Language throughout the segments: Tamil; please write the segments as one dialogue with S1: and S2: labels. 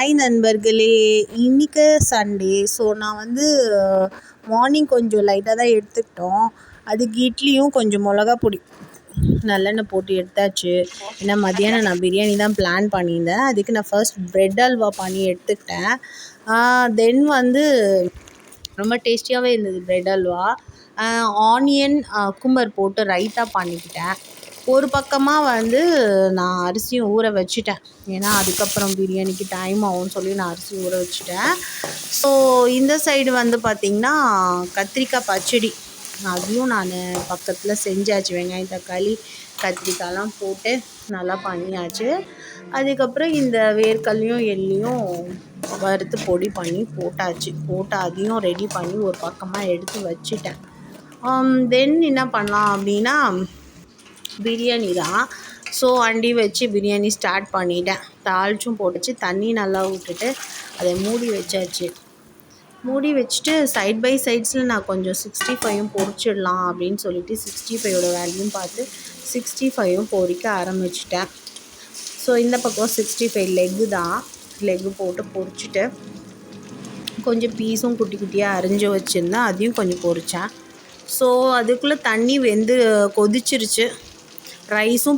S1: ஹாய் நண்பர்களே, இன்றைக்கி சண்டே. ஸோ நான் வந்து மார்னிங் கொஞ்சம் லைட்டாக தான் எடுத்துக்கிட்டோம். அதுக்கு இட்லியும் கொஞ்சம் மிளகா பொடி நல்லெண்ணெய் போட்டு எடுத்தாச்சு. ஏன்னா மதியானம் நான் பிரியாணி தான் பிளான் பண்ணியிருந்தேன். அதுக்கு நான் ஃபர்ஸ்ட் ப்ரெட் அல்வா பண்ணி எடுத்துக்கிட்டேன். தென் வந்து ரொம்ப டேஸ்டியாகவே இருந்தது ப்ரெட் அல்வா. ஆனியன் குக்கும்பர் போட்டு ரைத்தா பண்ணிக்கிட்டேன். ஒரு பக்கமாக வந்து நான் அரிசியும் ஊற வச்சுட்டேன். ஏன்னா அதுக்கப்புறம் பிரியாணிக்கு டைம் ஆகும்னு சொல்லி நான் அரிசி ஊற வச்சுட்டேன். ஸோ இந்த சைடு வந்து பார்த்திங்கன்னா கத்திரிக்காய் பச்சடி, அதையும் நான் பக்கத்தில் செஞ்சாச்சு. வெங்காயம் தக்காளி கத்திரிக்காயெலாம் போட்டு நல்லா பண்ணியாச்சு. அதுக்கப்புறம் இந்த வேர்க்கல்லையும் எள்ளையும் வறுத்து பொடி பண்ணி போட்டாச்சு. போட்டு அதையும் ரெடி பண்ணி ஒரு பக்கமாக எடுத்து வச்சுட்டேன். தென் என்ன பண்ணலாம் அப்படின்னா பிரியாணி தான். ஸோ அண்டி வச்சு பிரியாணி ஸ்டார்ட் பண்ணிட்டேன். தாளிச்சும் போட்டுச்சு, தண்ணி நல்லா விட்டுட்டு அதை மூடி வச்சாச்சு. மூடி வச்சுட்டு சைட் பை சைட்ஸில் நான் கொஞ்சம் 65யும் பொரிச்சிடலாம் அப்படின்னு சொல்லிட்டு 65ஓட வேல்யூம் பார்த்து 65யும் பொரிக்க ஆரம்பிச்சிட்டேன். ஸோ இந்த பக்கம் 65 லெக்கு தான். லெக்கு போட்டு பொரிச்சிட்டு கொஞ்சம் பீஸும் குட்டி குட்டியாக அரிஞ்சு வச்சுருந்தேன், அதையும் கொஞ்சம் பொரித்தேன். ஸோ அதுக்குள்ளே தண்ணி வெந்து கொதிச்சிருச்சு. ரைஸும்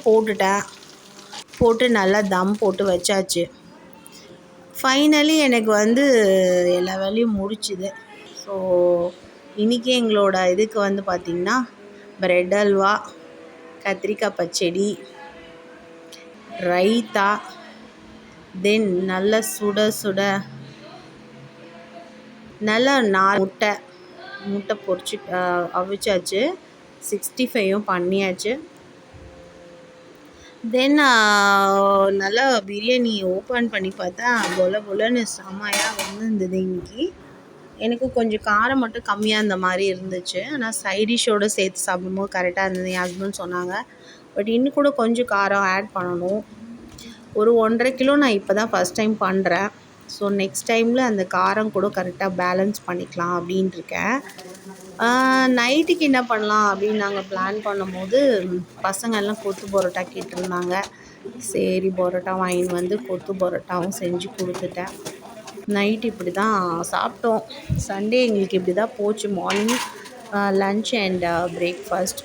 S1: போட்டு நல்லா தம் போட்டு வச்சாச்சு. ஃபைனலி எனக்கு வந்து எல்லா வேலையும் முடிச்சுது. ஸோ இன்றைக்கி எங்களோட இதுக்கு வந்து பார்த்திங்கன்னா ப்ரெட் அல்வா, கத்திரிக்காய் பச்சடி, ரைத்தா, தென் நல்லா சுட சுட நல்லா முட்டை பொரிச்சு அவிச்சாச்சு. 65யும் பண்ணியாச்சு. தென் நல்லா பிரியாணி ஓப்பன் பண்ணி பார்த்தா பொலன்னு செம்மையாக வந்துருந்தது. இன்றைக்கி எனக்கு கொஞ்சம் காரம் மட்டும் கம்மியாக இருந்த மாதிரி இருந்துச்சு. ஆனால் சைடிஷோடு சேர்த்து சாப்பிடும்போது கரெக்டாக இருந்தது. என் ஹஸ்பண்ட் சொன்னாங்க, பட் இன்னும் கூட கொஞ்சம் காரம் ஆட் பண்ணணும். ஒரு 1.5 கிலோ நான் இப்போ தான் ஃபஸ்ட் டைம் பண்ணுறேன். ஸோ நெக்ஸ்ட் டைமில் அந்த காரம் கூட கரெக்டாக பேலன்ஸ் பண்ணிக்கலாம் அப்படின்ட்டுருக்கேன். நைட்டுக்கு என்ன பண்ணலாம் அப்படின்னு நாங்கள் பிளான் பண்ணும்போது பசங்க எல்லாம் கொத்து பரோட்டா கேட்டிருந்தாங்க. சரி பரோட்டா வாங்கின்னு வந்து கொத்து பரோட்டாவும் செஞ்சு கொடுத்துட்டேன். நைட்டு இப்படி தான் சாப்பிட்டோம். சண்டே எங்களுக்கு இப்படி தான் போச்சு. Morning lunch and breakfast.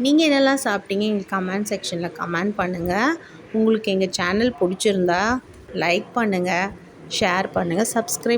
S1: நீங்கள் என்னெல்லாம் சாப்பிட்டீங்க எங்களுக்கு கமெண்ட் செக்ஷனில் கமெண்ட் பண்ணுங்கள். உங்களுக்கு எங்கள் சேனல் பிடிச்சிருந்தா லைக் பண்ணுங்கள், ஷேர் பண்ணுங்கள், சப்ஸ்கிரைப்